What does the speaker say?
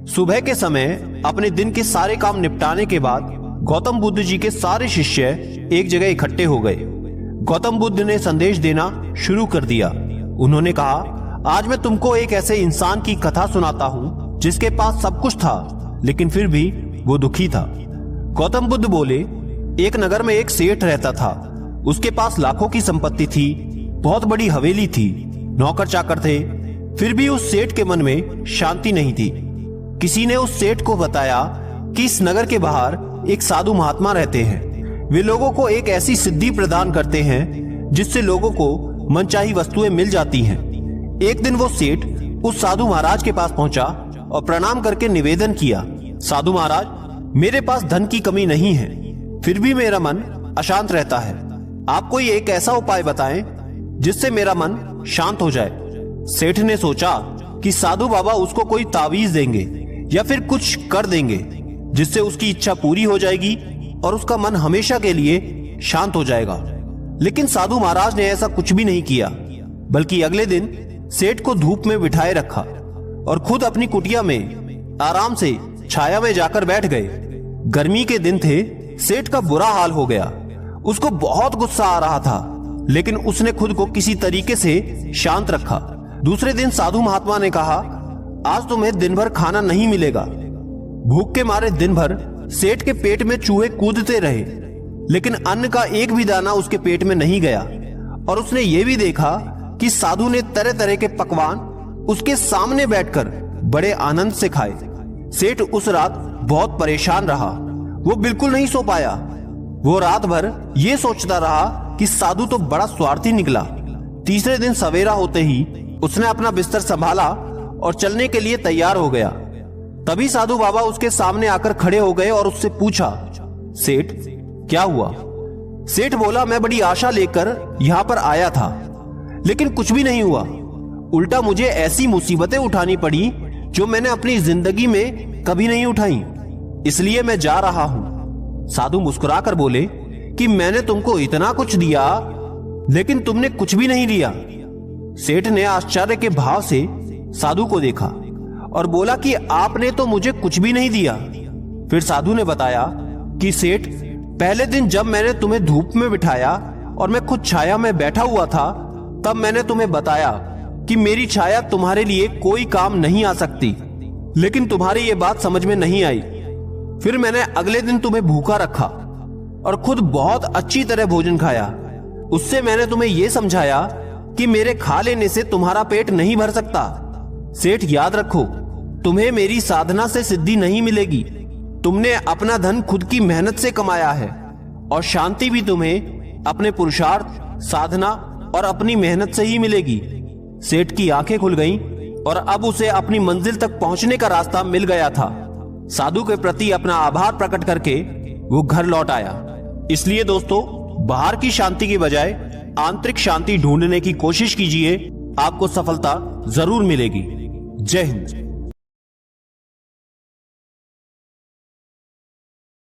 सुबह के समय अपने दिन के सारे काम निपटाने के बाद गौतम बुद्ध जी के सारे शिष्य एक जगह इकट्ठे हो गए। गौतम बुद्ध ने संदेश देना शुरू कर दिया। उन्होंने कहा, आज मैं तुमको एक ऐसे इंसान की कथा सुनाता हूं जिसके पास सब कुछ था लेकिन फिर भी वो दुखी था। गौतम बुद्ध बोले, एक नगर में एक सेठ रहता था। उसके पास लाखों की संपत्ति थी, बहुत बड़ी हवेली थी, नौकर चाकर थे, फिर भी उस सेठ के मन में शांति नहीं थी। किसी ने उस सेठ को बताया कि इस नगर के बाहर एक साधु महात्मा रहते हैं। वे लोगों को एक ऐसी सिद्धि प्रदान करते हैं जिससे लोगों को मनचाही वस्तुएं मिल जाती हैं। एक दिन वो सेठ उस साधु महाराज के पास पहुंचा और प्रणाम करके निवेदन किया, साधु महाराज, मेरे पास धन की कमी नहीं है, फिर भी मेरा मन अशांत रहता है। आप कोई एक ऐसा उपाय बताएं जिससे मेरा मन शांत हो जाए। सेठ ने सोचा कि साधु बाबा उसको कोई तावीज देंगे या फिर कुछ कर देंगे जिससे उसकी इच्छा पूरी हो जाएगी और उसका मन हमेशा के लिए शांत हो जाएगा। लेकिन साधु महाराज ने ऐसा कुछ भी नहीं किया, बल्कि अगले दिन सेठ को धूप में बिठाए रखा और खुद अपनी कुटिया में आराम से छाया में जाकर बैठ गए। गर्मी के दिन थे, सेठ का बुरा हाल हो गया। उसको बहुत गुस्सा आ रहा था, लेकिन उसने खुद को किसी तरीके से शांत रखा। दूसरे दिन साधु महात्मा ने कहा, आज तुम्हें दिन भर खाना नहीं मिलेगा। भूख के मारे दिन भर सेठ के पेट में चूहे कूदते रहे, लेकिन अन्न का एक भी दाना उसके पेट में नहीं गया। और उसने ये भी देखा कि साधु ने तरह तरह के पकवान उसके सामने बैठकर बड़े आनंद से खाए। सेठ उस रात बहुत परेशान रहा, वो बिल्कुल नहीं सो पाया। वो रात भर ये सोचता रहा कि साधु तो बड़ा स्वार्थी निकला। तीसरे दिन सवेरा होते ही उसने अपना बिस्तर संभाला और चलने के लिए तैयार हो गया। तभी साधु बाबा उसके सामने आकर खड़े हो गए और उससे पूछा, सेठ क्या हुआ? सेठ बोला, मैं बड़ी आशा लेकर यहाँ पर आया था, लेकिन कुछ भी नहीं हुआ। उल्टा मुझे ऐसी मुसीबतें उठानी पड़ी जो मैंने अपनी जिंदगी में कभी नहीं उठाई, इसलिए मैं जा रहा हूं। साधु मुस्कुराकर बोले कि मैंने तुमको इतना कुछ दिया, लेकिन तुमने कुछ भी नहीं लिया। सेठ ने आश्चर्य के भाव से साधु को देखा और बोला कि आपने तो मुझे कुछ भी नहीं दिया। फिर साधु ने बताया कि सेठ, पहले दिन जब मैंने तुम्हें धूप में बिठाया और मैं खुद छाया में बैठा हुआ था, तब मैंने तुम्हें बताया कि मेरी छाया तुम्हारे लिए कोई काम नहीं आ सकती, लेकिन तुम्हारी ये बात समझ में नहीं आई। फिर मैंने अगले दिन तुम्हें भूखा रखा और खुद बहुत अच्छी तरह भोजन खाया। उससे मैंने तुम्हें यह समझाया कि मेरे खा लेने से तुम्हारा पेट नहीं भर सकता। सेठ याद रखो, तुम्हें मेरी साधना से सिद्धि नहीं मिलेगी। तुमने अपना धन खुद की मेहनत से कमाया है और शांति भी तुम्हें अपने पुरुषार्थ, साधना और अपनी मेहनत से ही मिलेगी। सेठ की आंखें खुल गईं और अब उसे अपनी मंजिल तक पहुंचने का रास्ता मिल गया था। साधु के प्रति अपना आभार प्रकट करके वो घर लौट आया। इसलिए दोस्तों, बाहर की शांति की बजाय आंतरिक शांति ढूंढने की कोशिश कीजिए, आपको सफलता जरूर मिलेगी। जय हिंद।